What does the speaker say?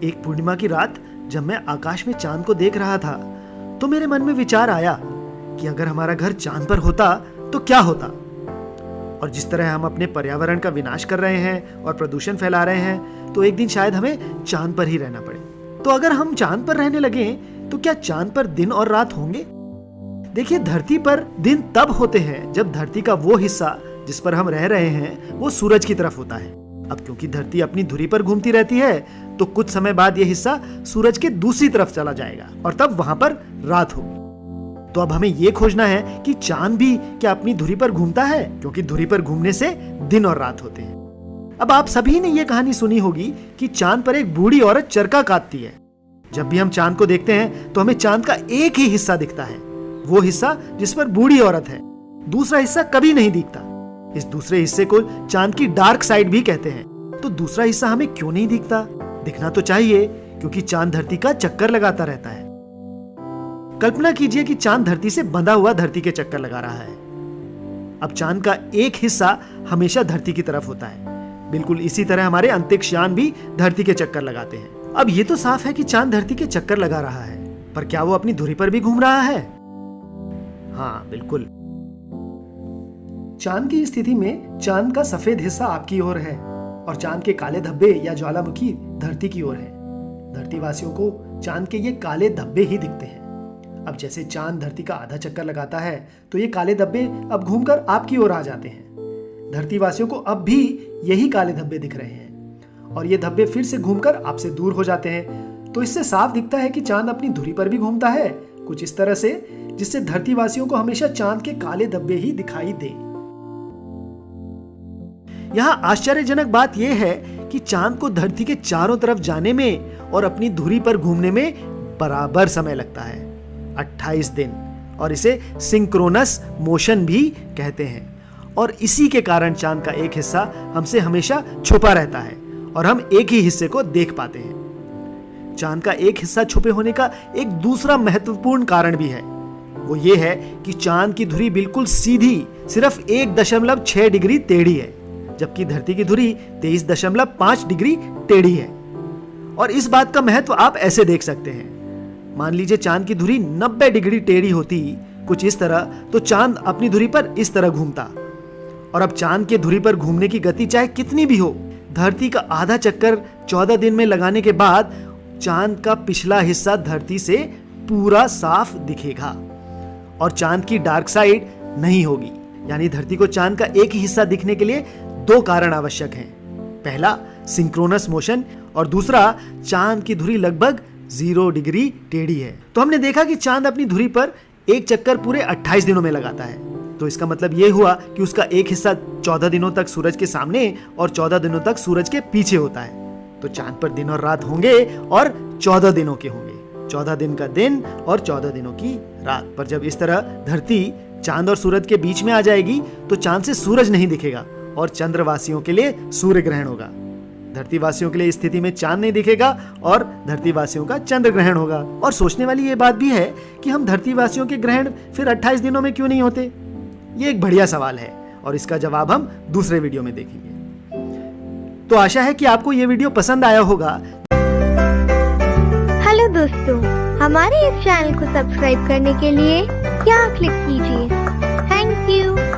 एक पूर्णिमा की रात जब मैं आकाश में चांद को देख रहा था तो मेरे मन में विचार आया कि अगर हमारा घर चांद पर होता तो क्या होता। और जिस तरह हम अपने पर्यावरण का विनाश कर रहे हैं और प्रदूषण फैला रहे हैं तो एक दिन शायद हमें चांद पर ही रहना पड़े। तो अगर हम चांद पर रहने लगे तो क्या चांद पर दिन और रात होंगे? देखिए, धरती पर दिन तब होते हैं जब धरती का वो हिस्सा जिस पर हम रह रहे हैं वो सूरज की तरफ होता है। अब क्योंकि धरती अपनी धुरी पर घूमती रहती है तो कुछ समय बाद यह हिस्सा सूरज के दूसरी तरफ चला जाएगा और तब वहां पर रात होगी। तो अब हमें यह खोजना है कि चांद भी क्या अपनी धुरी पर घूमता है, क्योंकि धुरी पर घूमने से दिन और रात होते हैं। अब आप सभी ने यह कहानी सुनी होगी कि चांद पर एक बूढ़ी औरत चरखा काटती है। जब भी हम चांद को देखते हैं तो हमें चांद का एक ही हिस्सा दिखता है, वो हिस्सा जिस पर बूढ़ी औरत है। दूसरा हिस्सा कभी नहीं दिखता। इस दूसरे हिस्से को चांद की डार्क साइड भी कहते हैं। तो दूसरा हिस्सा हमें क्यों नहीं दिखता? दिखना तो चाहिए, क्योंकि चांद धरती का चक्कर लगाता रहता है। कल्पना कीजिए कि चांद धरती से बंधा हुआ धरती के चक्कर लगा रहा है। अब चांद का एक हिस्सा हमेशा धरती की तरफ होता है। बिल्कुल इसी तरह हमारे अंतरिक्ष यान भी धरती के चक्कर लगाते हैं। अब ये तो साफ है कि चांद धरती के चक्कर लगा रहा है, पर क्या वो अपनी धुरी पर भी घूम रहा है? हाँ, बिल्कुल। चांद की स्थिति में चांद का सफेद हिस्सा आपकी ओर है और चांद के काले धब्बे या ज्वालामुखी धरती की ओर है। धरतीवासियों को चांद के ये काले धब्बे ही दिखते हैं। अब जैसे चांद धरती का आधा चक्कर लगाता है तो ये काले धब्बे अब घूमकर आपकी ओर आ जाते हैं। धरतीवासियों को अब भी यही काले धब्बे दिख रहे हैं और ये धब्बे फिर से घूमकर आपसे दूर हो जाते हैं। तो इससे साफ दिखता है कि चांद अपनी धुरी पर भी घूमता है, कुछ इस तरह से जिससे धरतीवासियों को हमेशा चांद के काले धब्बे ही दिखाई दे। यहां आश्चर्यजनक बात यह है कि चांद को धरती के चारों तरफ जाने में और अपनी धुरी पर घूमने में बराबर समय लगता है, 28 दिन, और इसे सिंक्रोनस मोशन भी कहते हैं। और इसी के कारण चांद का एक हिस्सा हमसे हमेशा छुपा रहता है और हम एक ही हिस्से को देख पाते हैं। चांद का एक हिस्सा छुपे होने का एक दूसरा महत्वपूर्ण कारण भी है। वो ये है कि चांद की धुरी बिल्कुल सीधी सिर्फ 1.6 डिग्री टेढ़ी है, जबकि धरती की धुरी 23.5 डिग्री टेढ़ी है। और इस बात का महत्व आप ऐसे देख सकते हैं। मान लीजिए चांद की धुरी 90 डिग्री टेढ़ी होती, कुछ इस तरह, तो चांद अपनी धुरी पर इस तरह घूमता। और अब चांद के धुरी पर घूमने की गति चाहे कितनी भी हो, धरती का आधा चक्कर 14 दिन में लगाने के बाद चांद का पिछला हिस्सा धरती से पूरा साफ दिखेगा और चांद की डार्क साइड नहीं होगी। यानी धरती को चांद का एक ही हिस्सा दिखने के लिए 2 कारण आवश्यक हैं। पहला सिंक्रोनस मोशन और दूसरा चांद की धुरी लगभग 0 डिग्री टेढ़ी है। तो हमने देखा कि चांद अपनी धुरी पर एक चक्कर पूरे 28 दिनों में लगाता है। तो इसका मतलब यह हुआ कि उसका एक हिस्सा 14 दिनों तक सूरज के सामने और 14 दिनों तक सूरज के पीछे होता है। तो चांद पर दिन और रात होंगे और 14 दिनों के होंगे, 14 दिन का दिन और 14 दिनों की रात। पर जब इस तरह धरती चांद और सूरज के बीच में आ जाएगी तो चांद से सूरज नहीं दिखेगा और चंद्रवासियों के लिए सूर्य ग्रहण होगा। धरतीवासियों के लिए इस स्थिति में चांद नहीं दिखेगा और धरतीवासियों का चंद्र ग्रहण होगा। और सोचने वाली ये बात भी है कि हम धरतीवासियों के ग्रहण फिर 28 दिनों में क्यों नहीं होते? ये एक बढ़िया सवाल है और इसका जवाब हम दूसरे वीडियो में देखेंगे। तो आशा है कि आपको ये वीडियो पसंद आया होगा। हेलो दोस्तों, हमारे इस चैनल को सब्सक्राइब करने के लिए यहाँ क्लिक कीजिए